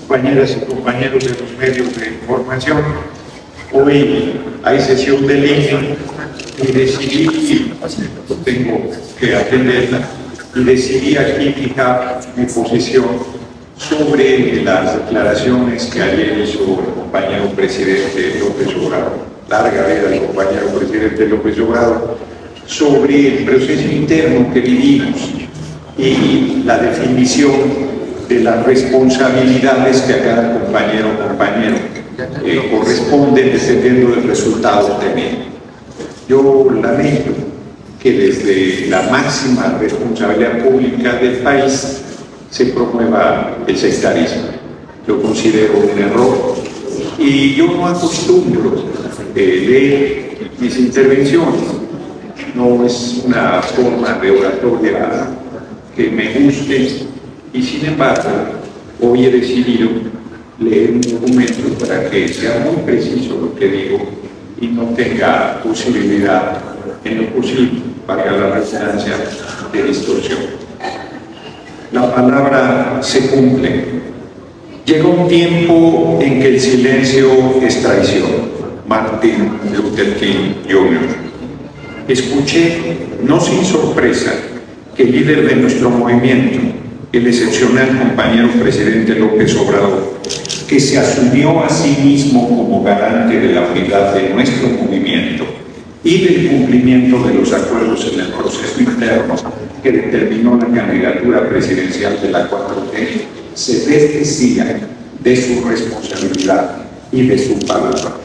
compañeras y compañeros de los medios de información. Hoy hay sesión de línea y decidí, tengo que atenderla, y decidí aquí fijar mi posición sobre las declaraciones que ayer hizo el compañero presidente López Obrador, larga vida al compañero presidente López Obrador, sobre el proceso interno que vivimos y la definición de las responsabilidades que a cada compañero corresponden dependiendo del resultado obtenido. Yo lamento que desde la máxima responsabilidad pública del país se promueva el sectarismo. Yo considero un error y yo no acostumbro leer mis intervenciones. No es una forma de oratoria que me guste y sin embargo hoy he decidido leer un documento para que sea muy preciso lo que digo y no tenga posibilidad en lo posible, valga la redundancia, de distorsión. La palabra se cumple. Llega un tiempo en que el silencio es traición. Martin Luther King Jr. Escuché, no sin sorpresa, que el líder de nuestro movimiento, el excepcional compañero presidente López Obrador, que se asumió a sí mismo como garante de la unidad de nuestro movimiento y del cumplimiento de los acuerdos en el proceso interno que determinó la candidatura presidencial de la 4T, se desdecía de su responsabilidad y de su palabra.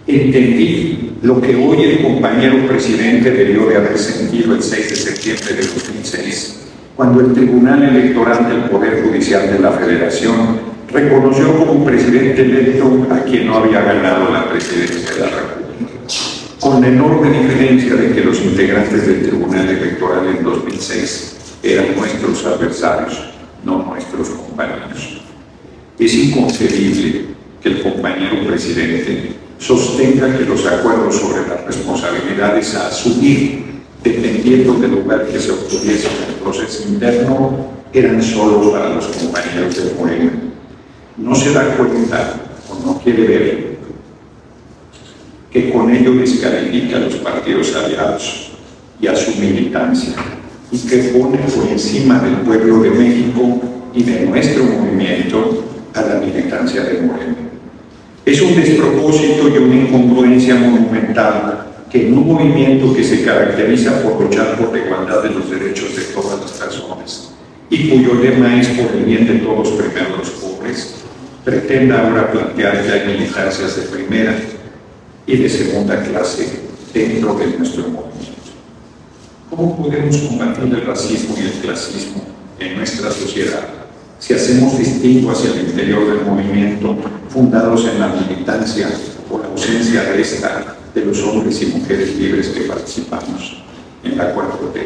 Entendí lo que hoy el compañero presidente debió de haber sentido el 6 de septiembre de 2006, cuando el Tribunal Electoral del Poder Judicial de la Federación reconoció como presidente electo a quien no había ganado la presidencia de la República, con la enorme diferencia de que los integrantes del Tribunal Electoral en 2006 eran nuestros adversarios, no nuestros compañeros. Es inconcebible que el compañero presidente sostenga que los acuerdos sobre las responsabilidades a asumir, dependiendo del lugar que se obtuviese en el proceso interno, eran solo para los compañeros del Morena. No se da cuenta o no quiere ver que con ello descalifica a los partidos aliados y a su militancia, y que pone por encima del pueblo de México y de nuestro movimiento a la militancia de Morena. Es un despropósito y una incongruencia monumental que en un movimiento que se caracteriza por luchar por la igualdad de los derechos de todas las personas y cuyo lema es por el bien de todos, primero los pobres, pretenda ahora plantear que hay militancias de primera y de segunda clase dentro de nuestro movimiento. ¿Cómo podemos combatir el racismo y el clasismo en nuestra sociedad si hacemos distingo hacia el interior del movimiento fundados en la militancia o la ausencia de esta de los hombres y mujeres libres que participamos en la 4T?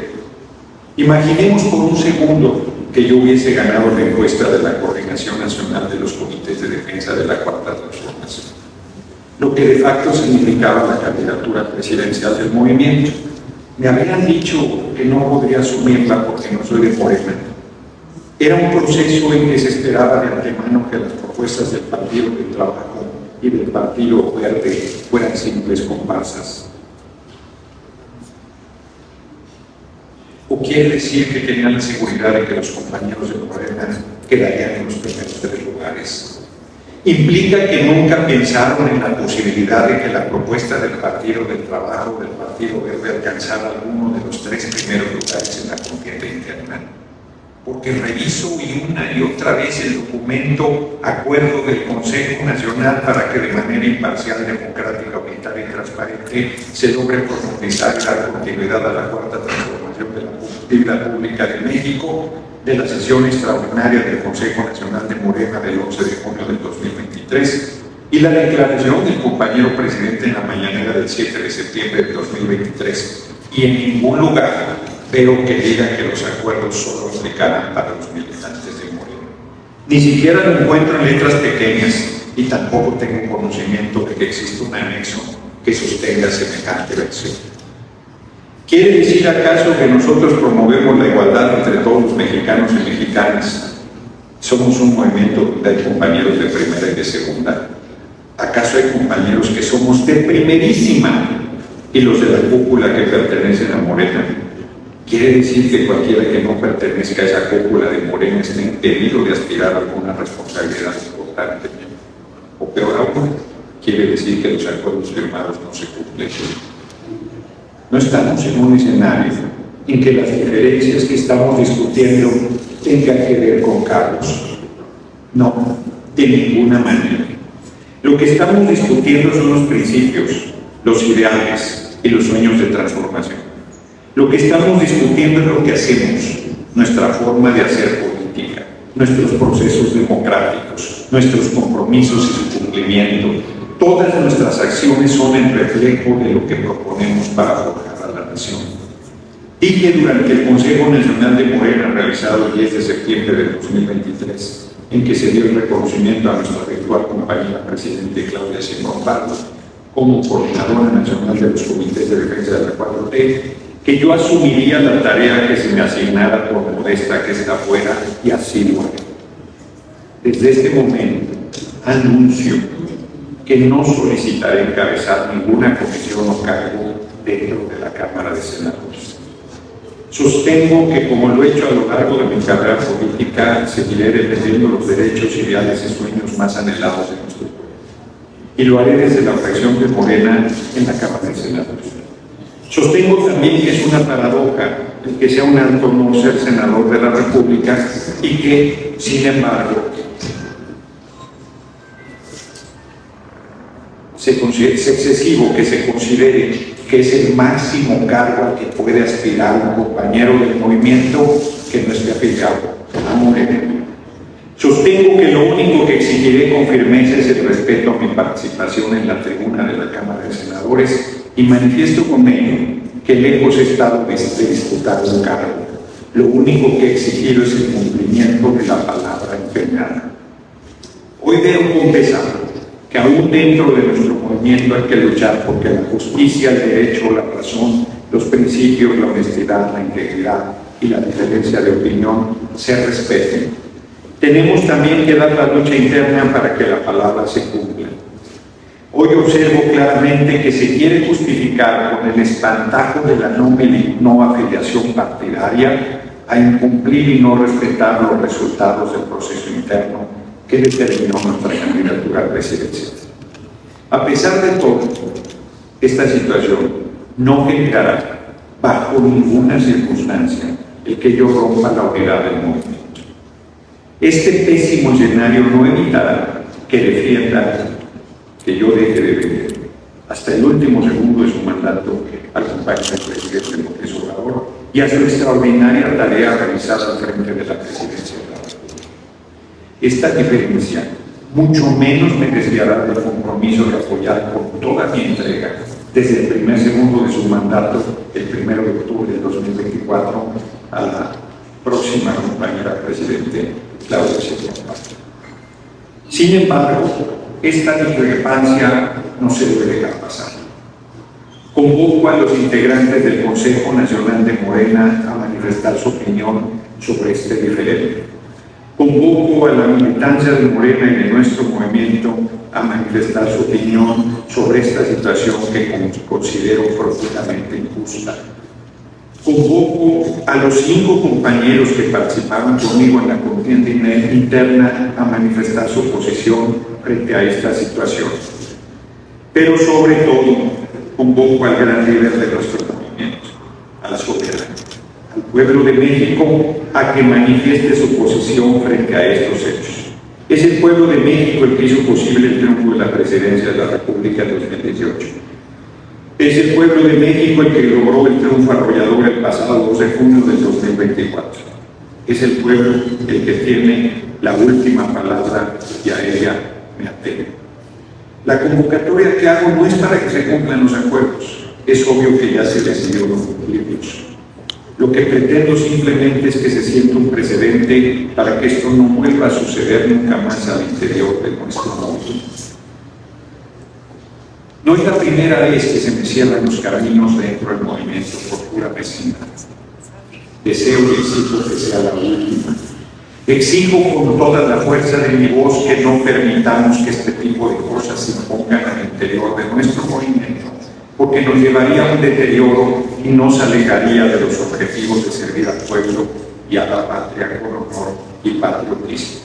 Imaginemos por un segundo que yo hubiese ganado la encuesta de la Coordinación Nacional de los Comités de Defensa de la Cuarta Transformación, lo que de facto significaba la candidatura presidencial del movimiento. Me habían dicho que no podría asumirla porque no soy de Morena. Era un proceso en que se esperaba de antemano que las propuestas del Partido del Trabajo y del Partido Verde fueran simples comparsas. ¿O quiere decir que tenían la seguridad de que los compañeros de Morena quedarían en los primeros 3 lugares? Implica que nunca pensaron en la posibilidad de que la propuesta del Partido del Trabajo o del Partido Verde alcanzara alguno de los 3 primeros lugares en la contienda interna. Porque reviso una y otra vez el documento Acuerdo del Consejo Nacional para que de manera imparcial, democrática, unitaria y transparente se logre profundizar y dar continuidad a la cuarta transformación de la vida pública de México, de la sesión extraordinaria del Consejo Nacional de Morena del 11 de junio del 2023 y la declaración del compañero presidente en la mañanera del 7 de septiembre del 2023. Y en ningún lugar veo que diga que los acuerdos solo aplicarán para los militantes de Morena. Ni siquiera lo encuentro en letras pequeñas y tampoco tengo conocimiento de que exista un anexo que sostenga semejante versión. ¿Quiere decir acaso que nosotros promovemos la igualdad entre todos los mexicanos y mexicanas Somos un movimiento donde hay compañeros de primera y de segunda. ¿Acaso hay compañeros que somos de primerísima y los de la cúpula que pertenecen a Morena? Quiere decir que cualquiera que no pertenezca a esa cúpula de Morena está impedido de aspirar a alguna responsabilidad importante. O peor aún, quiere decir que los acuerdos firmados no se cumplen. No estamos en un escenario en que las diferencias que estamos discutiendo tengan que ver con cargos. No, de ninguna manera. Lo que estamos discutiendo son los principios, los ideales y los sueños de transformación. Lo que estamos discutiendo es lo que hacemos, nuestra forma de hacer política, nuestros procesos democráticos, nuestros compromisos y su cumplimiento. Todas nuestras acciones son el reflejo de lo que proponemos para forjar a la nación. Dije durante el Consejo Nacional de Morena realizado el 10 de septiembre de 2023, en que se dio el reconocimiento a nuestra virtual compañera presidente Claudia Sheinbaum Pardos como coordinadora nacional de los comités de defensa de la 4T, que yo asumiría la tarea que se me asignara por modesta que está fuera, y así lo haré. Desde este momento anuncio que no solicitaré encabezar ninguna comisión o cargo dentro de la Cámara de Senadores. Sostengo que, como lo he hecho a lo largo de mi carrera política, seguiré defendiendo los derechos, ideales y sueños más anhelados de nuestro pueblo. Y lo haré desde la fracción de Morena en la Cámara de Senadores. Sostengo también que es una paradoja el que sea un alto honor ser senador de la República y que, sin embargo, es excesivo que se considere que es el máximo cargo al que puede aspirar un compañero del movimiento que no esté afiliado a Morena. Sostengo que lo único que exigiré con firmeza es el respeto a mi participación en la tribuna de la Cámara de Senadores y manifiesto con ello que lejos he estado de disputar un cargo. Lo único que he exigido es el cumplimiento de la palabra empeñada. Hoy veo con pesar que aún dentro de nuestro movimiento hay que luchar porque la justicia, el derecho, la razón, los principios, la honestidad, la integridad y la diferencia de opinión se respeten. Tenemos también que dar la lucha interna para que la palabra se cumpla. Hoy observo claramente que se quiere justificar con el espantajo de la no afiliación partidaria a incumplir y no respetar los resultados del proceso interno que determinó nuestra candidatura presidencial. A pesar de todo, esta situación no generará bajo ninguna circunstancia el que yo rompa la unidad del movimiento. Este pésimo escenario no evitará que defienda que yo deje de vender hasta el último segundo de su mandato al compañero presidente López Obrador y a su extraordinaria tarea realizada al frente de la presidencia de la República. Esta diferencia mucho menos me desviará del compromiso de apoyar con toda mi entrega desde el primer segundo de su mandato, el 1 de octubre de 2024, a la próxima compañera presidente Claudia Sheinbaum Pardos. Sin embargo, esta discrepancia no se debe dejar pasar. Convoco a los integrantes del Consejo Nacional de Morena a manifestar su opinión sobre este diferendo. Convoco a la militancia de Morena y de nuestro movimiento a manifestar su opinión sobre esta situación que considero profundamente injusta. Convoco a los 5 compañeros que participaron conmigo en la contienda interna a manifestar su posición frente a esta situación. Pero sobre todo, convoco al gran líder de nuestro movimiento, a la soberana, al pueblo de México, a que manifieste su posición frente a estos hechos. Es el pueblo de México el que hizo posible el triunfo de la presidencia de la República en 2018. Es el pueblo de México el que logró el triunfo arrollador el pasado 2 de junio del 2024. Es el pueblo el que tiene la última palabra y a ella me atengo. La convocatoria que hago no es para que se cumplan los acuerdos. Es obvio que ya se decidió no cumplirlos. Lo que pretendo simplemente es que se sienta un precedente para que esto no vuelva a suceder nunca más al interior de nuestro movimiento. No es la primera vez que se me cierran los caminos dentro del movimiento por pura vecindad. Deseo y exijo que sea la última. Exijo con toda la fuerza de mi voz que no permitamos que este tipo de cosas se impongan al interior de nuestro movimiento, porque nos llevaría a un deterioro y nos alejaría de los objetivos de servir al pueblo y a la patria con honor y patriotismo.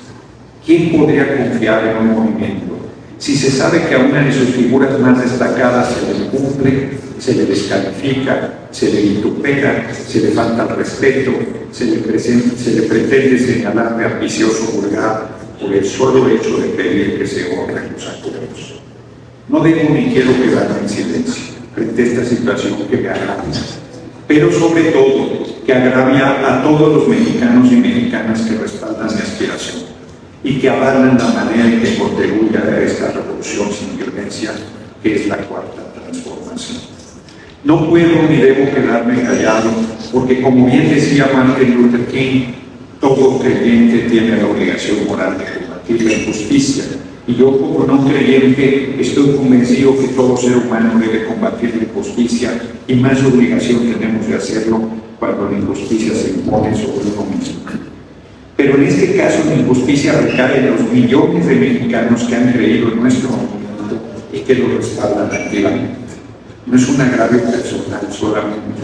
¿Quién podría confiar en un movimiento si se sabe que a una de sus figuras más destacadas se le incumple, se le descalifica, se le vitupera, se le falta el respeto, se le pretende señalar de ambicioso vulgar por el solo hecho de pedir que se honren los acuerdos? No debo ni quiero quedarme en silencio frente a esta situación que me agravia, pero sobre todo que agravia a todos los mexicanos y mexicanas que respaldan mi aspiración y que avalan la manera en que contribuye a esta revolución sin violencia que es la cuarta transformación. No puedo ni debo quedarme callado, porque como bien decía Martin Luther King, todo creyente tiene la obligación moral de combatir la injusticia, y yo como no creyente estoy convencido que todo ser humano debe combatir la injusticia, y más obligación tenemos de hacerlo cuando la injusticia se impone sobre uno mismo. Pero en este caso la injusticia recae en los millones de mexicanos que han creído en nuestro movimiento y que lo respaldan activamente. No es un agravio personal solamente,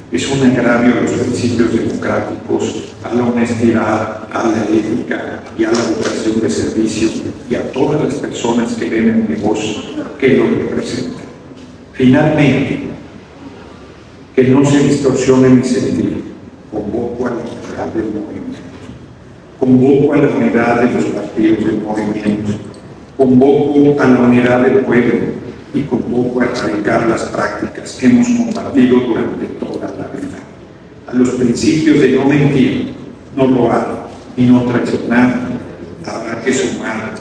es un agravio a los principios democráticos, a la honestidad, a la ética y a la vocación de servicio y a todas las personas que ven en mi voz que lo representan. Finalmente, que no se distorsione mi sentir, convoco a la unidad del movimiento. Convoco a la unidad de los partidos del movimiento, convoco a la unidad del pueblo y convoco a erradicar las prácticas que hemos combatido durante toda la vida. A los principios de no mentir, no robar y no traicionar, habrá que sumar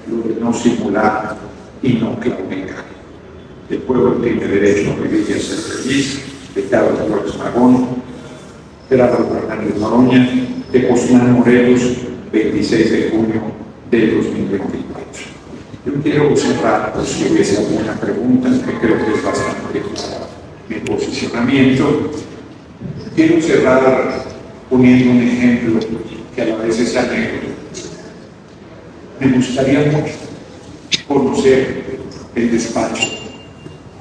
lo de no simular y no claudicar. El pueblo tiene derecho a vivir y a ser feliz. De Carlos Flores Magón, Gerardo Fernández Noroña, de Cozlán, Morelos, 26 de junio del 2024. Yo quiero cerrar, pues, si hubiese alguna pregunta, que creo que es bastante clara mi posicionamiento. Quiero cerrar poniendo un ejemplo que a la vez es anécdota. Me gustaría mucho conocer el despacho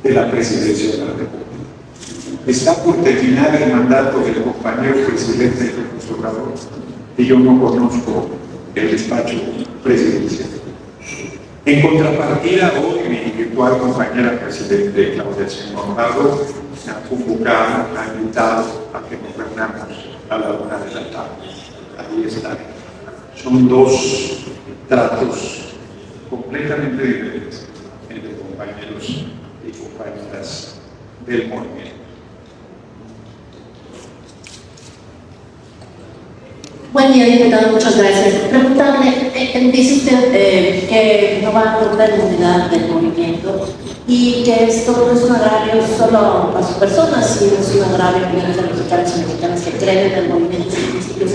de la Presidencia de la República. Está por terminar el mandato del compañero presidente López Obrador y yo no conozco el despacho presidencial. En contrapartida, hoy mi virtual compañera presidente Claudia Sheinbaum me ha convocado, me ha invitado a que nos reunamos a la 1 de la tarde. Ahí está. Son dos tratos completamente diferentes entre compañeros y compañeras del movimiento. Buen día, diputado, muchas gracias. Preguntarle, dice usted que no va a lograr la unidad del movimiento y que esto no es un agravio solo a su persona, sino es un agravio a millones de mexicanos y mexicanas que creen en el movimiento y sus principios.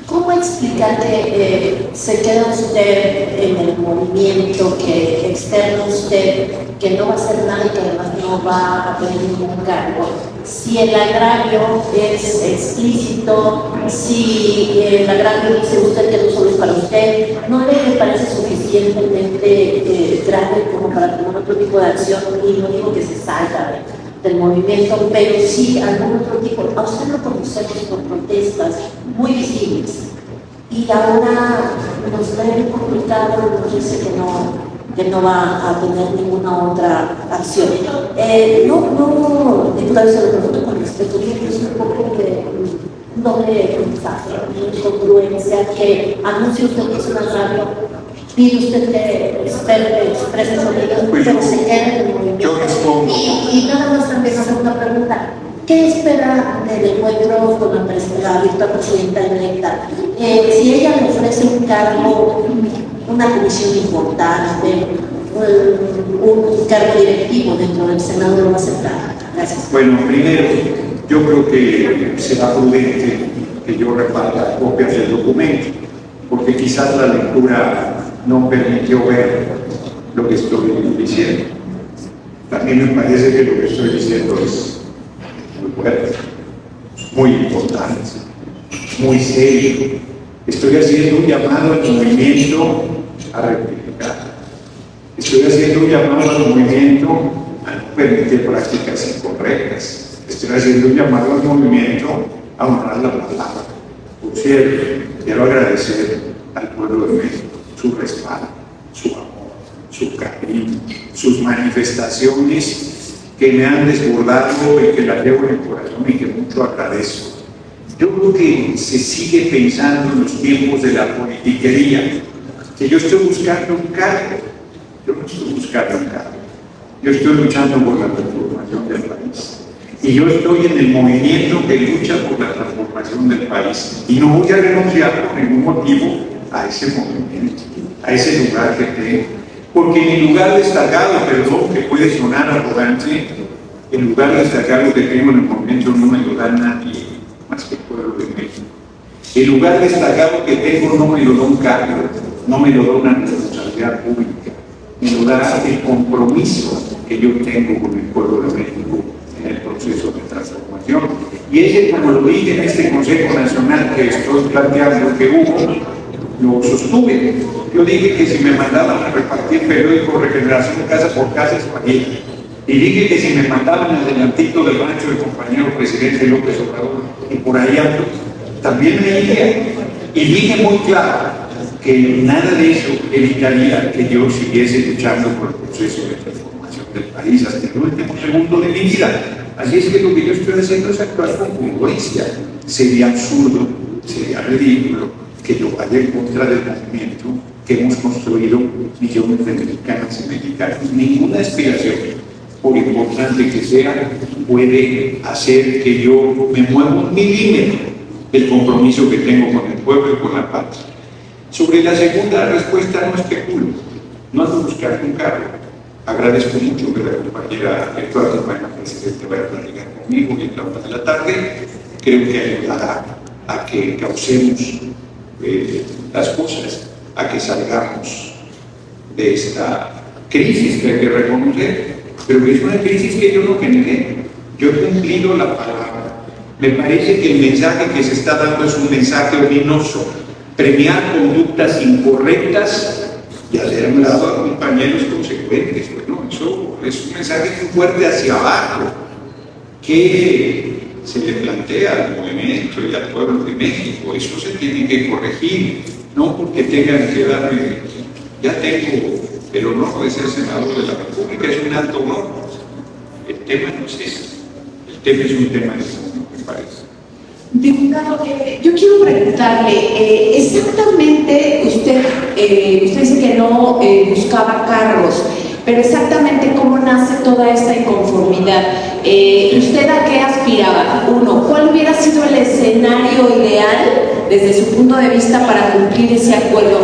¿Cómo explicar que se queda usted en el movimiento, que externa usted, que no va a hacer nada y que además no va a tener ningún cargo? Si el agravio es explícito, si el agravio dice usted que no solo es para usted, ¿no le parece suficientemente grave como para tomar otro tipo de acción? Y no digo que se salga del movimiento, pero sí algún otro tipo. A usted lo conocemos por protestas muy visibles y ahora nos ven complicado, nos dice que no va a tener ninguna otra acción. Diputado, se lo pregunto con respeto, que es un poco de un doble mensaje, una incongruencia, que anuncia usted que es un agravio, pide usted que exprese su opinión, pero se quede en el movimiento. Yo respondo. Y nada más también hacer una pregunta. ¿Qué espera del encuentro con la virtual presidenta electa? Si ella le ofrece un cargo, una comisión importante, un cargo directivo dentro del Senado, ¿lo va a aceptar? Gracias. Bueno, primero, yo creo que será prudente que yo reparta copias del documento, porque quizás la lectura no permitió ver lo que estoy diciendo. También me parece que lo que estoy diciendo es muy fuerte, muy importante, muy serio, Estoy haciendo un llamado al movimiento a rectificar. Estoy haciendo un llamado al movimiento a no permitir prácticas incorrectas. Estoy haciendo un llamado al movimiento a honrar la palabra. Por cierto, quiero agradecer al pueblo de México su respaldo, su amor, su cariño, sus manifestaciones que me han desbordado y que las llevo en el corazón y que mucho agradezco. Yo creo que se sigue pensando en los tiempos de la politiquería, que yo estoy buscando un cargo. Yo no estoy buscando un cargo. Yo estoy luchando por la transformación del país. Y yo estoy en el movimiento que lucha por la transformación del país. Y no voy a renunciar por ningún motivo a ese movimiento, a ese lugar que tengo. Porque mi lugar destacado, perdón, que puede sonar arrogante, el lugar destacado que tengo en el movimiento no me lo da nadie más que el pueblo de México. El lugar destacado que tengo no me lo da un cargo, no me lo da una responsabilidad pública, me lo da el compromiso que yo tengo con el pueblo de México en el proceso de transformación. Y ese, como lo dije en este Consejo Nacional que estoy planteando que hubo, lo sostuve. Yo dije que si me mandaban a repartir periódico Regeneración casa por casa, española. Y dije que si me mandaban al delantito del rancho del compañero presidente López Obrador, y por ahí ando, también me iría. Y dije muy claro que nada de eso evitaría que yo siguiese luchando por el proceso de transformación del país hasta el último segundo de mi vida. Así es que lo que yo estoy haciendo es actuar con congruencia. Sería absurdo, sería ridículo que yo vaya en contra del movimiento que hemos construido millones de mexicanas y mexicanos. Ninguna aspiración, por importante que sea, puede hacer que yo me mueva un milímetro del compromiso que tengo con el pueblo y con la patria. Sobre la segunda respuesta no especulo, no ando buscando un cargo. Agradezco mucho que la compañera directora de la presidente vaya a platicar conmigo y en la hora de la tarde. Creo que ayudará a que causemos las cosas, a que salgamos de esta crisis que hay que reconocer, pero que es una crisis que yo no generé. Yo he cumplido la palabra. Me parece que el mensaje que se está dando es un mensaje ominoso. Premiar conductas incorrectas y hacer a un lado a compañeros consecuentes. Bueno, eso es un mensaje muy fuerte hacia abajo que se le plantea al movimiento y al pueblo de México. Eso se tiene que corregir, no porque tengan que darme, ya tengo el honor de ser senador de la República, es un alto honor. El tema no es ese, el tema es un tema de fondo, me parece. Diputado, yo quiero preguntarle, exactamente usted dice que no buscaba cargos, pero exactamente cómo nace toda esta inconformidad. ¿Usted a qué aspiraba? Uno, ¿cuál hubiera sido el escenario ideal desde su punto de vista para cumplir ese acuerdo?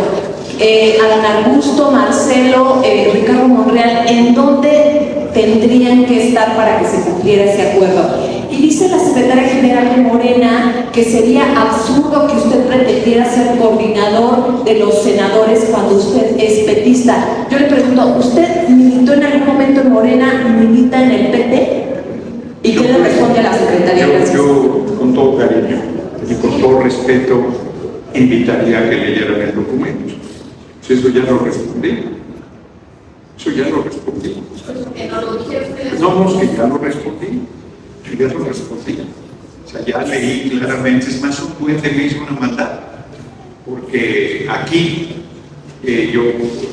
Adán Augusto, Marcelo, Ricardo Monreal, ¿en dónde tendrían que estar para que se cumpliera ese acuerdo? Y dice la secretaria general de Morena que sería absurdo que usted pretendiera ser coordinador de los senadores cuando usted es petista. Yo le pregunto, ¿usted militó en algún momento en Morena, milita en el PT? ¿Y qué le responde a la secretaria? Yo, con todo cariño y con todo respeto, invitaría a que leyeran el documento. Eso ya lo respondí. Eso ya lo respondí. No, es que ya lo respondí. Yo ya lo respondí. O sea, ya leí claramente. Es más, un juez me hizo una maldad. Porque aquí, yo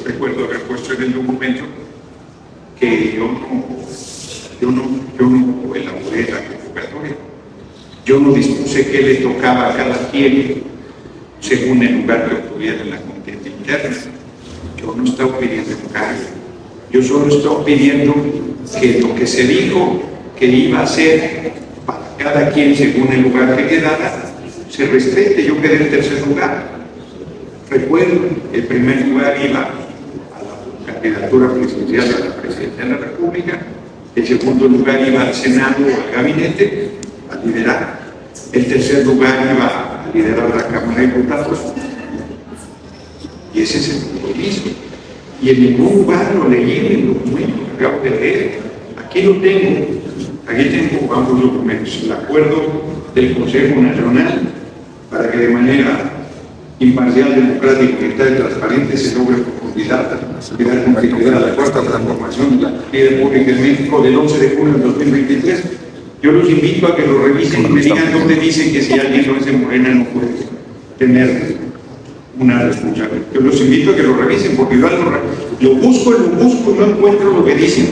recuerdo haber puesto en el documento que yo no elaboré la convocatoria. Yo no dispuse qué le tocaba a cada quien según el lugar que obtuviera en la contienda interna. Yo no estaba pidiendo un cargo. Yo solo estaba pidiendo que lo que se dijo que iba a ser para cada quien según el lugar que quedara, se respete. Yo quedé en tercer lugar. Recuerdo, el primer lugar iba a la candidatura presidencial a la presidencia de la República, el segundo lugar iba al Senado o al gabinete a liderar, el tercer lugar iba a liderar la Cámara de Diputados, y ese es el compromiso. Y en ningún lugar lo leí en el documento que acabo de leer. Aquí lo tengo, aquí tengo ambos documentos, el acuerdo del Consejo Nacional, para que de manera imparcial, democrático, unitario y transparente se logra profundidad, unidad competitividad de la cuarta transformación de la vida pública en México del 11 de junio del 2023. Yo los invito a que lo revisen y me digan dónde dice que si alguien no es de Morena no puede tener una responsabilidad. Yo los invito a que lo revisen porque yo lo busco y no encuentro lo que dicen.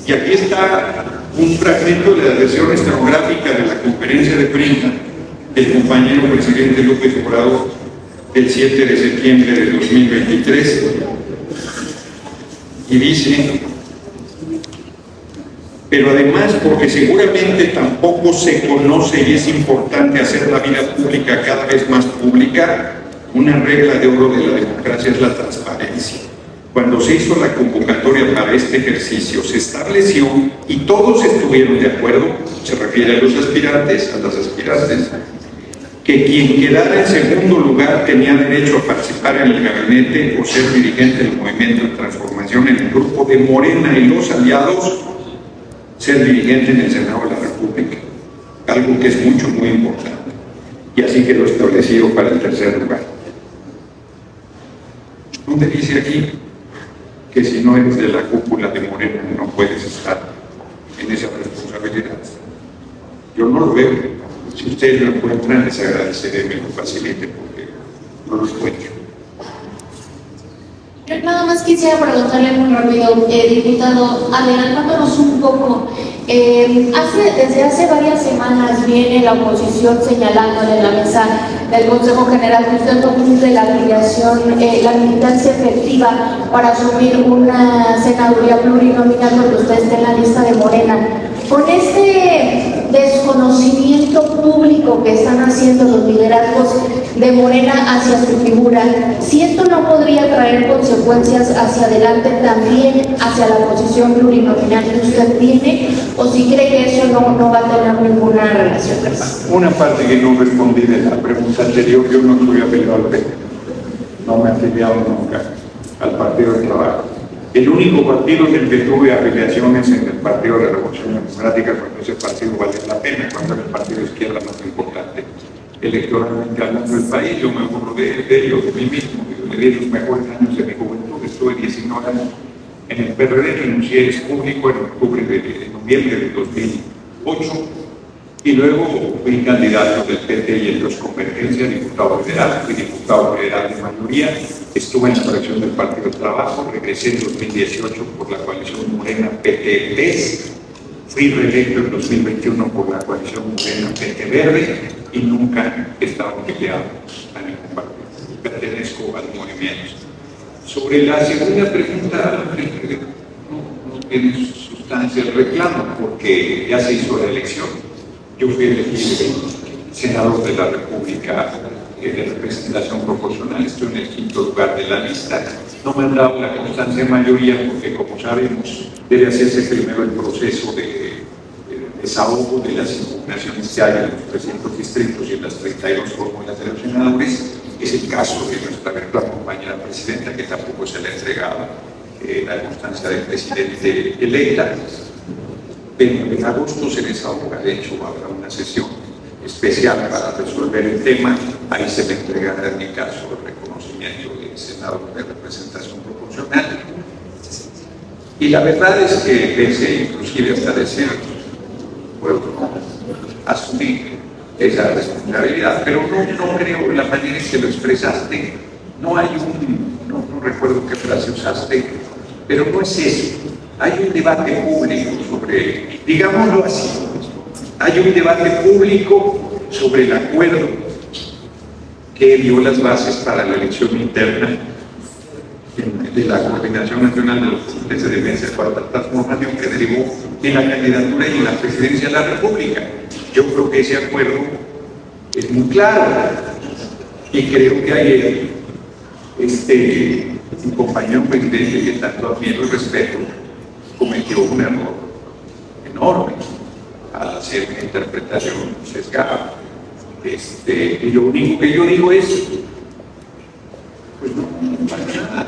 Y aquí está un fragmento de la versión estenográfica de la conferencia de prensa del compañero presidente López Obrador el 7 de septiembre de 2023 y dice: pero además, porque seguramente tampoco se conoce y es importante hacer la vida pública cada vez más pública, una regla de oro de la democracia es la transparencia. Cuando se hizo la convocatoria para este ejercicio, se estableció y todos estuvieron de acuerdo, se refiere a los aspirantes, a las aspirantes, que quien quedara en segundo lugar tenía derecho a participar en el gabinete o ser dirigente del movimiento de transformación en el grupo de Morena y los aliados, ser dirigente en el Senado de la República, algo que es muy importante, y así quedó establecido para el tercer lugar. ¿Dónde dice aquí que si no eres de la cúpula de Morena no puedes estar en esa responsabilidad? Yo no lo veo. Si ustedes lo encuentran, les agradeceré me lo facilite porque no lo encuentro. Yo nada más quisiera preguntarle muy rápido, diputado, adelantándonos un poco, desde hace varias semanas viene la oposición señalando en la mesa del Consejo General que usted no cumple la afiliación, la militancia efectiva para asumir una senaduría plurinominal cuando usted esté en la lista de Morena. Con este desconocimiento público que están haciendo los liderazgos de Morena hacia su figura, si esto no podría traer consecuencias hacia adelante también hacia la posición plurinominal que usted tiene, o si cree que eso no va a tener ninguna relación. Una parte que no respondí de la pregunta anterior: yo no estoy afiliado al PT, no me he afiliado nunca al Partido del Trabajo. El único partido en el que tuve afiliaciones en el Partido de la Revolución Democrática, cuando ese partido valía la pena, cuando era el partido de izquierda más importante electoralmente hablando del país. Yo me aburro de ellos, de mí mismo. Yo le di los mejores años de mi juventud, estuve 19 años en el PRD, renuncié es público en noviembre de 2008 y luego fui candidato del PT y en los Convergencia, diputado federal, fui diputado federal de mayoría, estuve en la fracción del Partido del Trabajo, regresé en 2018 por la coalición Morena PT-PES, fui reelecto en 2021 por la coalición Morena PT-Verde y nunca he estado afiliado a ningún partido, pertenezco al movimiento. Sobre la segunda pregunta, no tiene sustancia el reclamo porque ya se hizo la elección. Yo fui elegido senador de la República de representación proporcional, estoy en el 5º lugar de la lista. No me han dado la constancia de mayoría porque, como sabemos, debe hacerse primero el proceso de desahogo de las impugnaciones que hay en los 300 distritos y en las 32 fórmulas de los senadores. Es el caso de nuestra virtual compañera presidenta, que tampoco se le ha entregado la constancia del presidente electa. Pero en agosto se desahoga, de hecho habrá una sesión especial para resolver el tema. Ahí se le entregará en mi caso el reconocimiento del senador de representación proporcional. Y la verdad es que pese inclusive hasta de ser puedo asumir esa responsabilidad, pero no creo en la manera en que lo expresaste. No hay no recuerdo qué frase usaste, pero no es eso. Hay un debate público sobre, digámoslo así, hay un debate público sobre el acuerdo que dio las bases para la elección interna de la Coordinación Nacional de los Comités de Defensa para la Transformación, que derivó en la candidatura y en la presidencia de la República. Yo creo que ese acuerdo es muy claro y creo que ayer un compañero presidente que tanto admiro y respeto cometió un error enorme al hacer una interpretación sesgada. Y lo único que yo digo es, pues no pasa nada,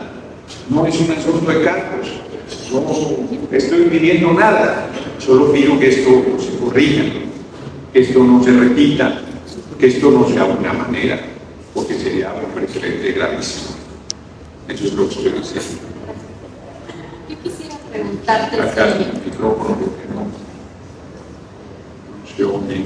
no es un asunto de cargos, no estoy pidiendo nada, solo pido que esto se corrija, que esto no se repita, que esto no sea una manera, porque sería gravísimo. Eso es lo que estoy diciendo. Yo quisiera preguntarte Acá el micrófono, porque no se oye.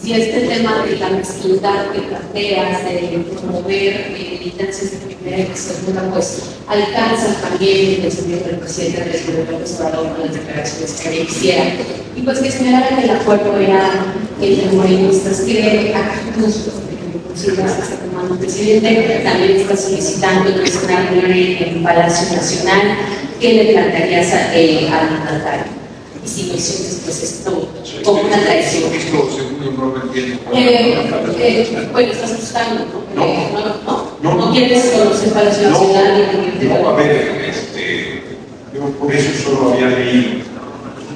si este tema de la mezquindad que planteas, de promover militancias de primera y de segunda, pues alcanza también el pensamiento del presidente Andrés Manuel López Obrador con las declaraciones que él hiciera. Y pues que señalara que el acuerdo era entre morenistas, que actos que está tomando el presidente, también está solicitando una reunión en Palacio Nacional. ¿Qué le plantearías al mandatario? Y si no hicieras pues esto como una traición. Esto, segundo, no lo entiendo. Bueno, estás buscando, ¿no? ¿No quieres conocer Palacio Nacional? No, a ver, yo por eso solo había leído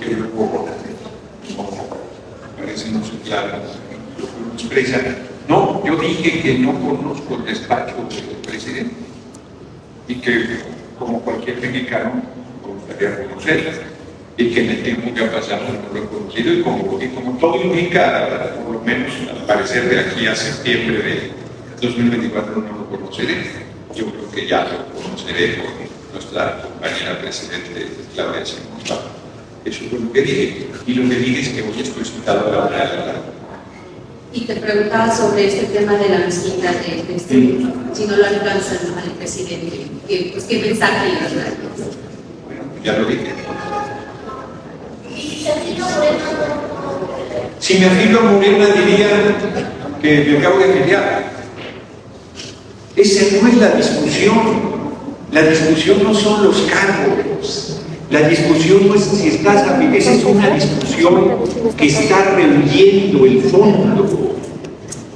que luego parece no ser claro lo que uno expresa. No, yo dije que no conozco el despacho del presidente y que, como cualquier mexicano, me gustaría conocerlo. Y que en el tiempo que ha pasado no lo he conocido y como todo indica, por lo menos al parecer de aquí a septiembre de 2024 no lo conoceré. Yo creo que ya lo conoceré con nuestra compañera presidente Claudia Sheinbaum. Eso fue lo que dije. Y lo que dije es que hoy estoy citado a la hora de la. Y te preguntaba sobre este tema de la mezquindad, si no lo alcanzan al presidente, pues, ¿qué mensaje le das? Bueno, ya lo dije. Si me afilio a Morena diría que me acabo de afiliar. Esa no es la discusión. La discusión no son los cargos. La discusión no es si estás afiliado. Esa es una discusión que está rehuyendo el fondo.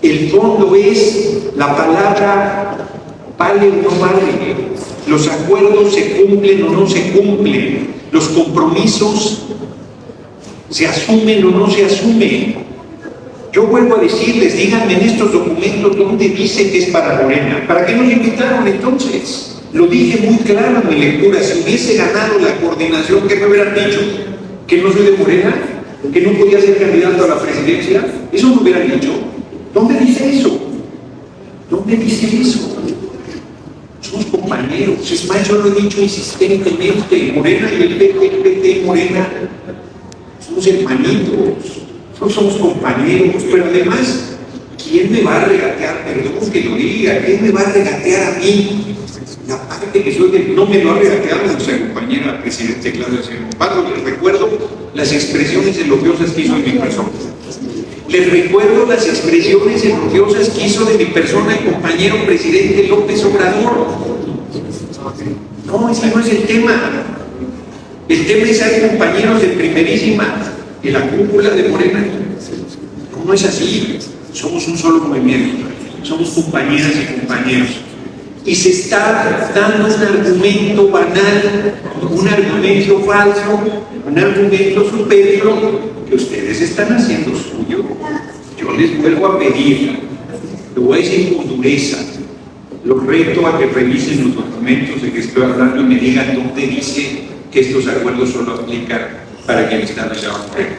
El fondo es la palabra vale o no vale. Los acuerdos se cumplen o no se cumplen. Los compromisos se asumen o no se asumen. Yo vuelvo a decirles, díganme en estos documentos dónde dice que es para Morena. ¿Para qué nos invitaron entonces? Lo dije muy claro en mi lectura. Si hubiese ganado la coordinación, ¿qué me hubieran dicho? ¿Que no soy de Morena? ¿Que no podía ser candidato a la presidencia? ¿Eso me hubieran dicho? ¿Dónde dice eso? ¿Dónde dice eso? Somos compañeros. Es más, yo lo he dicho insistentemente. Morena y el PT y Morena somos hermanitos, somos compañeros, pero además, ¿quién me va a regatear? Perdón que lo diga, ¿quién me va a regatear a mí? La parte que soy de, no me lo ha regateado nuestra compañera presidente Claudia Sheinbaum. Les recuerdo las expresiones elogiosas que hizo de mi persona. Les recuerdo las expresiones elogiosas que hizo de mi persona el compañero presidente López Obrador. No, ese no es el tema. El tema es hay compañeros de primerísima en la cúpula de Morena. No es así. Somos un solo movimiento. Somos compañeras y compañeros. Y se está dando un argumento banal, un argumento falso, un argumento superfluo que ustedes están haciendo suyo. Yo les vuelvo a pedir, lo voy a decir con dureza, los reto a que revisen los documentos de que estoy hablando y me digan dónde dice que estos acuerdos solo aplican para quienes están allá afuera.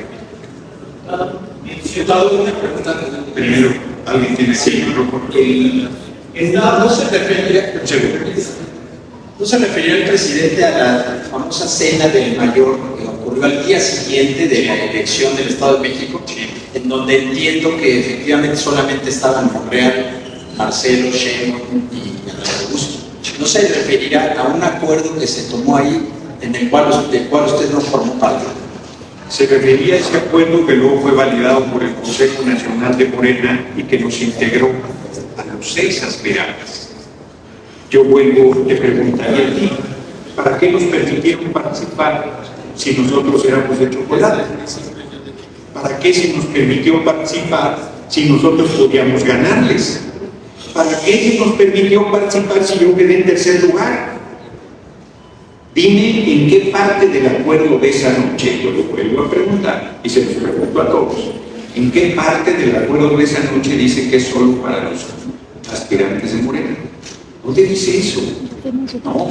Una pregunta. Primero, alguien tiene no se refería el presidente a la famosa cena del mayor que ocurrió al día siguiente de la elección del Estado de México, en donde entiendo que efectivamente solamente estaban Monreal, Marcelo, Sheinbaum y Adán Augusto. ¿No se referirá a un acuerdo que se tomó ahí del cual usted no formó parte? Se refería a ese acuerdo que luego fue validado por el Consejo Nacional de Morena y que nos integró a los 6 aspirantes. Yo vuelvo, te preguntaría a ti, ¿para qué nos permitieron participar si nosotros éramos de chocolate? ¿Para qué se nos permitió participar si nosotros podíamos ganarles? ¿Para qué se nos permitió participar si yo quedé en tercer lugar? Dime en qué parte del acuerdo de esa noche, yo lo vuelvo a preguntar y se los pregunto a todos, ¿en qué parte del acuerdo de esa noche dice que es solo para los aspirantes de Morena? ¿Dónde dice eso? No,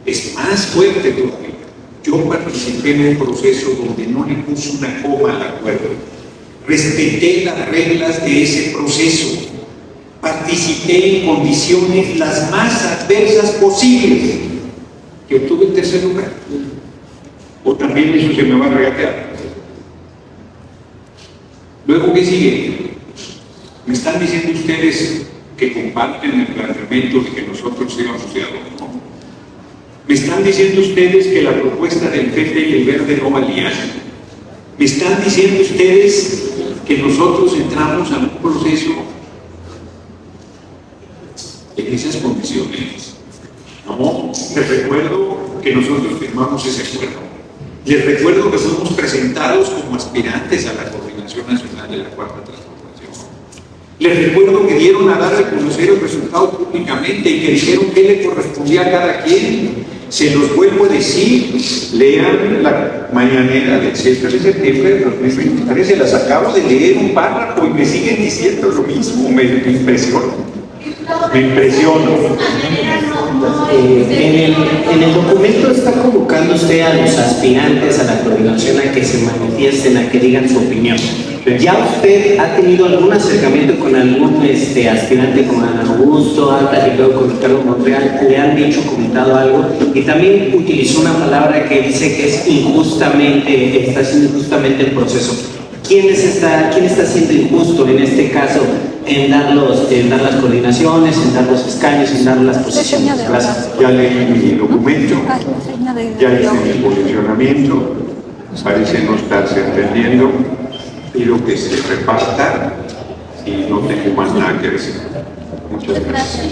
es más fuerte todavía. Yo participé en un proceso donde no le puse una coma al acuerdo. Respeté las reglas de ese proceso. participé en condiciones las más adversas posibles, que obtuve el tercer lugar. O también eso se me va a regatear. Luego, ¿qué sigue? Me están diciendo ustedes que comparten el planteamiento de que nosotros íbamos de algo, ¿no? Me están diciendo ustedes que la propuesta del PT y el Verde no valía. Me están diciendo ustedes que nosotros entramos a un proceso en esas condiciones. No, les recuerdo que nosotros firmamos ese acuerdo. Les recuerdo que fuimos presentados como aspirantes a la Coordinación Nacional de la Cuarta Transformación. Les recuerdo que dieron a dar a conocer el resultado públicamente y que dijeron qué le correspondía a cada quien. Se los vuelvo a decir, lean la mañanera del 7 de septiembre de 2023, se las acabo de leer un párrafo y me siguen diciendo lo mismo, me impresiona. Me impresiona. En el documento está convocando usted a los aspirantes a la coordinación a que se manifiesten, a que digan su opinión. ¿Ya usted ha tenido algún acercamiento con algún aspirante como Ana Augusto, ha platicado con Ricardo Monreal, le han dicho, comentado algo? Y también utilizó una palabra que dice que es injustamente, está siendo injustamente el proceso. ¿Quién está siendo injusto en este caso en dar las coordinaciones, en dar los escaños, en dar las posiciones? Gracias. Ya leí mi documento, ya hice mi posicionamiento, parece no estarse entendiendo. Pido que se reparta y no tengo más nada que decir. Muchas gracias.